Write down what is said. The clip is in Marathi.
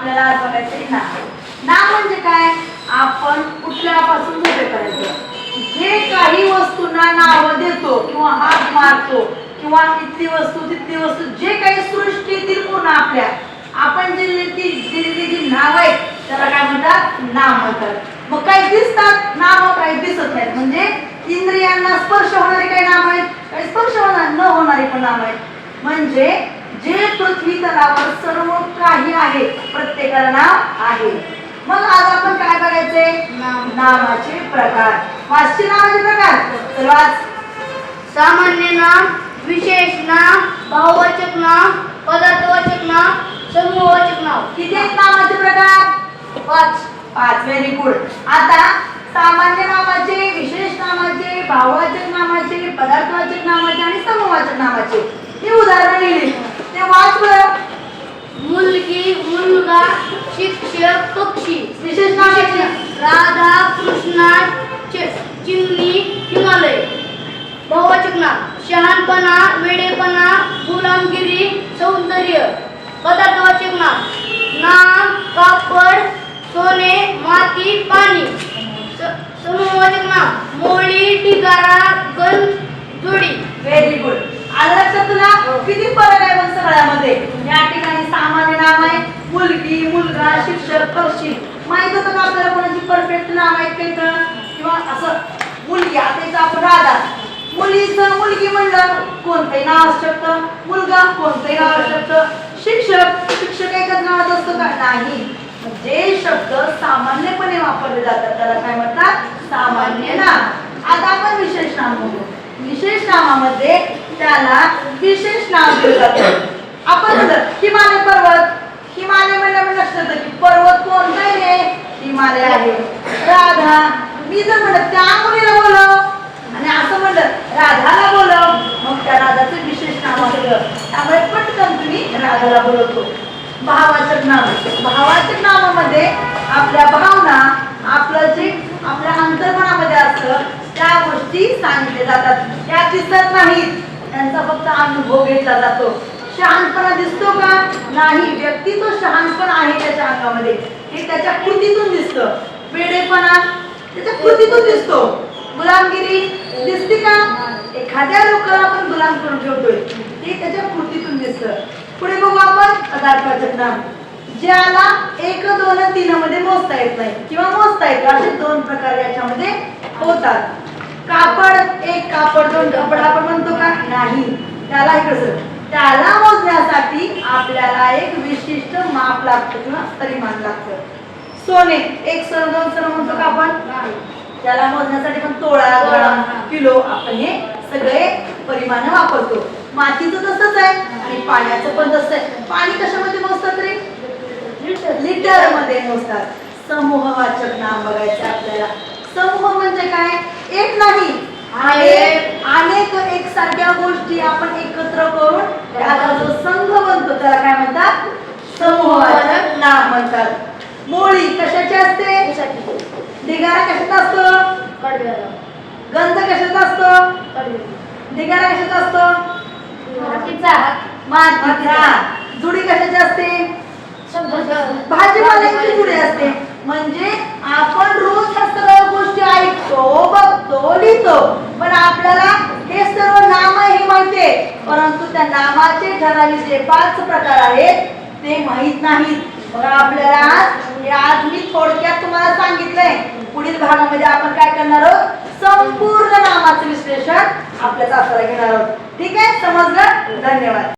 आपल्याला आज बघायचंय नाम. नाम म्हणजे काय? आपण कुठल्यापासून मोठे करायचं. जे काही वस्तूंना नाव देतो किंवा हात मारतो किंवा इथली वस्तू तिथली वस्तू जे काही सृष्टीतील पूर्ण आपल्या आपण दिलेली जी नाव आहेत त्याला काय म्हणतात? नाम म्हणतात. मग काही दिसतात नाव, काही दिसत नाहीत. म्हणजे इंद्रियांना स्पर्श होणारे काही नाम आहेत, काही स्पर्श होणार न होणारे पण नाम आहेत. म्हणजे जे पृथ्वी तलावर सर्व काही आहे प्रत्येकाला नाव आहे. मग आज आपण काय बघायचे? नामाचे प्रकार. वाच्य नामाचे प्रकार तर वाच. सामान्य नाम, विशेष नाम, बहुवचक नाम, पदार्थवाचक नाम, समूहवाचक नाम. किती आहेत नामाचे प्रकार? 5. Very good. आता सामान्य नामाचे, विशेष नामाचे, भाववाचक नामाचे, पदार्थवाचक नामाचे आणि समूहवाचक नामाचे ही उदाहरण दिली. ते वाच बरं. मुलगी, मुलगा, शिक्षक, पक्षी. विशेष नामाचे राधा, कृष्णा, चिमणी, हिमालय. बहुवचक नाम, शहाणपणा, वेडेपणा, गुलामगिरी, सौंदर्य. पदार्थवाचक नाम, नाम, कापड, सोने, माती, पाणी. समूहवाचक नाम, मोळी, ढिगारा, गंज, जोडी. Very good. आलं लक्षात तुला? किती फरक आहे पण सगळ्यामध्ये. या ठिकाणी सामान्य नाम आहे मुलगी, मुलगा, शिक्षक, पक्षी. माहित होतं का आपल्याला कोणाची परफेक्ट नाव आहेत का? किंवा असं मुलगी, आता इथं आपण राधा, मुलीचं मुलगी म्हणलं कोणतंही नाव असू शकतं, मुलगा कोणतंही नाव असू शकतं, शिक्षक शिक्षक एकच नावात असतं का? नाही. जे शब्द सामान्यपणे वापरले जातात त्याला काय म्हणतात? सामान्य नाम. आता आपण विशेष नाम बघू. विशेष नामामध्ये त्याला विशेष नाव दिलं जातं. आपण म्हणतो हिमालय पर्वत. हिमालय म्हणल्यावर लक्षात येतं की पर्वत कोणता आहे? हिमालय आहे. राधा, मी जर म्हणलं त्या मुलीला बोलव आणि असं म्हणलं राधाला बोलव, मग त्या राधाचं विशेष नाव असतं. त्यामुळे पटकन तुम्ही राधाला बोलवतो. भाववाचक नाम. भाववाचक नामामध्ये आपल्या भावना, आपलं जे आपल्या अंतर्मनामध्ये असतं त्या गोष्टी सांगितल्या जातात. त्या दिसत नाहीत, त्यांचा फक्त अनुभव घेतला जातो. शहाणपणा दिसतो का? नाही. व्यक्ती तो शहाणपण आहे त्याच्या अंगामध्ये, हे त्याच्या कृतीतून दिसतं. वेडेपणा त्याच्या कृतीतून दिसतो. गुलामगिरी दिसते का? एखाद्या लोकांना आपण गुलाम करून ठेवतोय ते त्याच्या कृतीतून दिसतं. पुढे बघू आपण पदार्थवाचक नाम. ज्याला 1, 2, 3 मध्ये मोजता येत नाही किंवा मोजता येतं असे 2 प्रकार याच्यामध्ये होतात. कापड, 1 कापड, 2 कापड आपण म्हणतो का? नाही. त्याला त्याला मोजण्यासाठी आपल्याला एक विशिष्ट माप लागतं किंवा परिमाण लागतं. सोने 1 सण 2 सण म्हणतो का आपण? त्याला मोजण्यासाठी पण तोळा, ग्राम, किलो आपण हे सगळे परिमाण वापरतो. मातीचं तसंच आहे आणि पाण्याचं पण तसंच आहे. पाणी कशामध्ये मोजतात रे? लिटर मध्ये मोजतात. समूहवाचक नाम बघायचं आपल्याला. समूह म्हणजे काय? एक नाही, अनेक एकसारख्या गोष्टी आपण एकत्र करून त्याचा जो संघ बनतो त्याला काय म्हणतात? समूहवाचक नाम म्हणतात. मोळी कशाची असते? ढिगारा कशाचा असतो? गंध कशाचा असतो? ढिगारा कशाचा असतो? मातीचा. जुडी कशाची असते? भाजीपाल्याची जुडी असते. म्हणजे आपण रोज ह्या सर्व गोष्टी ऐकतो, बघतो, लिहितो, पण आपल्याला हे सर्व नाम हे माहितीये, परंतु त्या नामाचे ठराविक जे 5 प्रकार आहेत ते माहित नाहीत. बघा आपल्याला आज मी थोडक्यात तुम्हाला सांगितलंय. पुढील भागामध्ये आपण काय करणार आहोत? संपूर्ण नामाचं विश्लेषण आपल्या तासाला घेणार आहोत. ठीक आहे? समजलं? धन्यवाद.